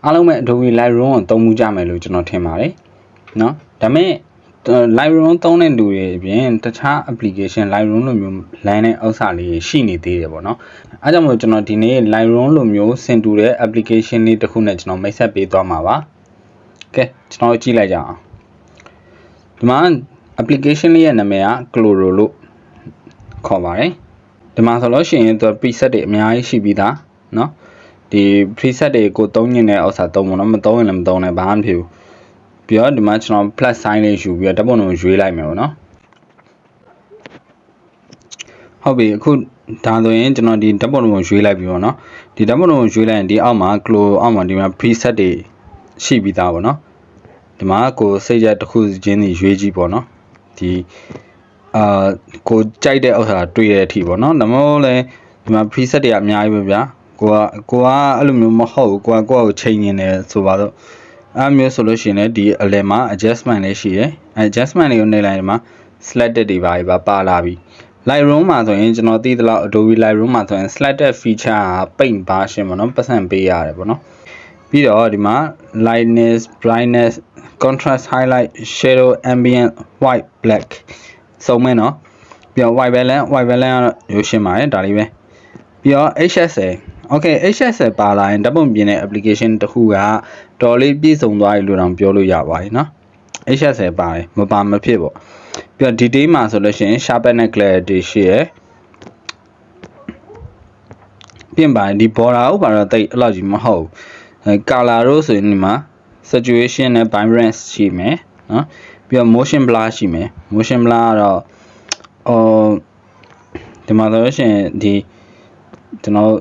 အားလုံးပဲ Adobe Lightroom ကိုသုံးမှုကြမယ်လို့ကျွန်တော်ထင်ပါတယ်နော်ဒါပေမဲ့ Lightroom သုံးတဲ့လူတွေအပြင်တခြား application Lightroom လိုမျိုးလမ်းတဲ့ဥစ္စာလေးရှိနေသေးတယ်ပေါ့နော်အဲကြောင့်မို့ကျွန်တော်ဒီနေ့ Lightroom လိုမျိုးဆင်တူတဲ့ application လေးတစ်ခုနဲ့ကျွန်တော်မိတ်ဆက်ပေးသွားမှာပါကဲကျွန်တော်ကြည့်လိုက်ကြအောင်ဒီမှာ application လေးရဲ့နာမည်က Cloro လို့ခေါ်ပါတယ်ဒီမှာဆိုလို့ရှိရင်သူ preset တွေအများကြီးရှိပြီးသားเนาะဒီ preset တွေကိုသုံးညင်တဲ့ဥစ္စာသုံးပေါ့နော်မသုံးရင်လည်းမသုံးနဲ့ဘာမှမဖြစ်ဘူးပြီးတော့ဒီမှာကျွန်တော် plus sign လေးယူပြီးတော့ဓာတ်ပုံကိုရွေးလိုက်မယ်ပေါ့နော်ဟုတ်ပြီအခုဒါဆိုရင်ကျွန်တော်ဒီဓာတ်ပုံကိုရွေးလိုက်ပြီပေါ့နော်ဒီဓာတ်ပုံကိုရွေးလိုက်ရင်ဒီအောက်မှာ Cloro အောက်မှာဒီမှာ preset တွေရှိပြီးသားပေါ့နော်ဒီမှာကိုစိတ်ကြတစ်ခုချင်းစီရွေးကြည့်ပေါ့နော်ဒီကိုကြိုက်တဲ့ဥစ္စာတွေ့ရတဲ့အထိပေါ့နော်ဒါမှမဟုတ်လည်းဒီမှာ preset တွေအများကြီးပဲဗျာကိုကအဲ့လိုမျိုးမဟုတ်ဘူးကိုကိုချိန်နေတယ်ဆိုပါတော့အဲ့မျိုးဆိုလို့ရှိရင်လည်းဒီအလယ်မှာ adjustment လေးရှိတယ် adjustment လေးကိုနှိပ်လိုက်ဒီမှာ selected တွေပါလာပြီ Lightroom မှာဆိုရင်ကျွန်တော်သိသလောက် Adobe Lightroom မှာဆိုရင် selected feature က paint version ပေါ့နော်ပတ်စံပေးရတယ်ပေါ့နော်ပြီးတော့ဒီမှာ lightness brightness contrast highlight shadow ambient white black စုံမဲနော်ပြီးတော့ white balance ကတော့ရိုးရှင်းပါတယ်ဒါလေးပဲပြီးတော့ HSL okay HSL ပါလာရင်ဓာတ်ပုံပြင်တဲ့ application တစ်ခုကတော်လေးပြည့်စုံသွားပြီလို့တောင်ပြောလို့ရပါတယ်နော် HSL ပါတယ်မပါမဖြစ်ပေါ့ပြီးတော့ detail မှာဆိုလို့ရှိရင် sharpness and clarity ရှိရယ်ပြင်ပါတယ်ဒီ border ဥပါတော့တိတ်အဲ့လောက်ကြီးမဟုတ်ဘူး color တို့ဆိုရင်ဒီမှာ saturation နဲ့ vibrance ရှိမယ်နော်ပြီးတော့ motion blur ရှိမယ် motion blur ကတော့ဒီမှာဆိုလို့ရှိရင်ဒီကျွန်တော်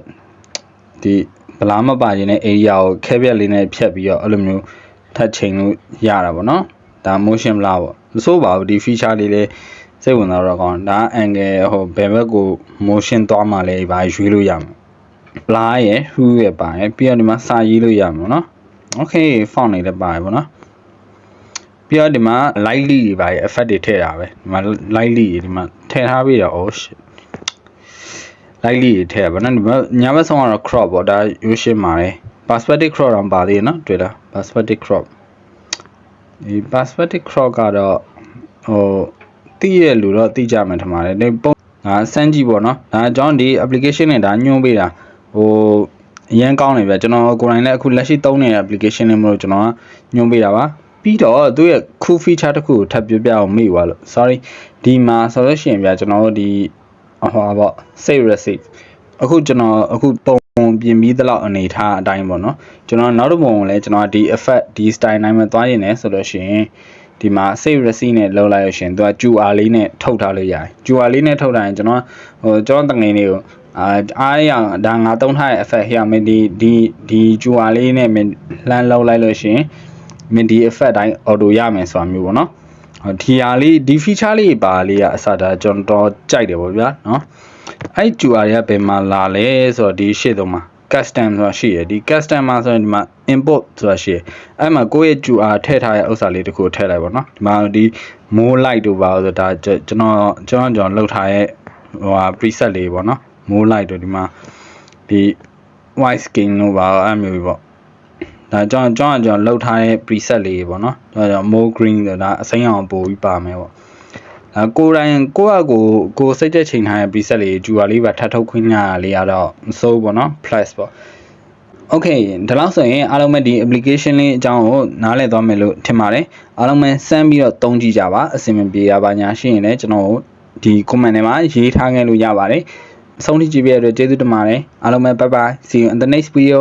ဒီဘလားမပါခြင်းတဲ့ area ကိုခဲပြက်လေးနဲ့ဖြတ်ပြီးတော့အဲ့လိုမျိုးထပ်ချိန်လို့ရတာပေါ့နော်ဒါ motion blur ပေါ့မဆိုးပါဘူးဒီ feature လေးလေးစိတ်ဝင်စားတော့ကောင်းဒါ angle ဟိုဘယ်ဘက်ကို motion သွားမှလဲဘာရွေးလို့ရမှာ blur ရယ် hue ရယ်ပါတယ်ပြီးတော့ဒီမှာစာရေးလို့ရမှာနော် okay font တွေလည်းပါတယ်ပေါ့နော်ပြီးတော့ဒီမှာ lightly တွေပါတယ် effect တွေထည့်တာပဲဒီမှာ lightly တွေဒီမှာထည့်ထားပြီးတော့ oh shit lightly တွေထည့်ပါနော်ဒီမှာညာဘက်ဆုံးကတော့ crop ပေါ့ဒါရိုးရှင်းပါတယ် perspective crop တော့ပါသေးတယ်နော်တွေ့လား perspective crop ဒီ perspective crop ကတော့ဟိုသိရလူတော့သိကြမယ်ထင်ပါတယ်ဒီပုံငါစမ်းကြည့်ပေါ့နော်ဒါကျွန်တော်ဒီ application နဲ့ဒါညွှန်းပေးတာဟိုအရင်ကောင်းတယ်ဗျကျွန်တော်ကိုယ်တိုင်လည်းအခုလက်ရှိသုံးနေတဲ့ application နဲ့မလို့ကျွန်တော်ကညွှန်းပေးတာပါပြီးတော့သူ့ရဲ့ cool feature တစ်ခုကိုထပ်ပြောပြအောင်မေ့သွားလို့ sorry ဒီမှာဆိုလို့ရှိရင်ဗျကျွန်တော်တို့ဒီဟောပေါ့ save receipt အခုကျွန်တော်အခုပုံပြင်ပြီးသလောက်အနေထားအတိုင်းပေါ့နော်ကျွန်တော်နောက်တစ်ပုံကိုလည်းကျွန်တော်ဒီ effect ဒီ style နိုင်မှာသွားရင်လည်းဆိုလို့ရှိရင်ဒီမှာ save receipt နဲ့လောက်လိုက်လို့ရှိရင်သူက QR လေးနဲ့ထုတ်ထားလို့ရတယ် QR လေးနဲ့ထုတ်ထားရင်ကျွန်တော်တငယ်လေးကိုအားရဒါငါသုံးထားတဲ့ effect ဟိရမင်းဒီ QR လေးနဲ့မင်းလှမ်းလောက်လိုက်လို့ရှိရင်မင်းဒီ effect တိုင်း auto ရမယ်ဆိုတာမျိုးပေါ့နော်ဒီဟာလေးဒီ feature လေးပါလေးကအစဒါကျွန်တော်ကြိုက်တယ်ပေါ့ဗျာနော်အဲ့ QR တွေကဘယ်မှာလာလဲဆိုတော့ဒီရှေ့သုံးမှာ custom ဆိုတာရှိရယ်ဒီ custom မှာဆိုရင်ဒီမှာ import ဆိုတာရှိရယ်အဲ့မှာကိုယ့်ရဲ့ QR ထည့်ထားတဲ့ဥစ္စာလေးတခုထည့်လိုက်ပါတော့ဒီမှာဒီ more light တို့ပါဆိုဒါကျွန်တော်လောက်ထားရဲ့ဟိုဟာ preset လေးပေါ့နော် more light တို့ဒီမှာဒီ white skin တို့ပါအဲ့မျိုးပေါ့ဒါကျွန်တော်လောက်ထားတဲ့ preset လေးပေါ့နော်ဒါကြောင့် more green ဆိုတာအစိမ်းအောင်ပို့ပြီးပါမယ်ပေါ့ကိုယ်တိုင်ကိုစိတ်သက်ချိန်ထားတဲ့ preset လေးဂျူဝါလေးပါထပ်ထုတ်ခွင့်ရလေးရတော့မစိုးပေါ့နော် plus ပေါ့ okay ဒါလောက်ဆိုရင်အားလုံးပဲဒီ application လေးအကြောင်းကိုနားလည်သွားမယ်လို့ထင်ပါတယ်အားလုံးပဲစမ်းပြီးတော့သုံးကြည့်ကြပါအဆင်ပြေရပါညာရှိရင်လည်းကျွန်တော်ဒီ comment ထဲမှာရေးထားခဲ့လို့ရပါတယ်အဆုံးထိကြည့်ပြရတဲ့အတွက်ကျေးဇူးတင်ပါတယ်အားလုံးပဲ bye bye see you in the next video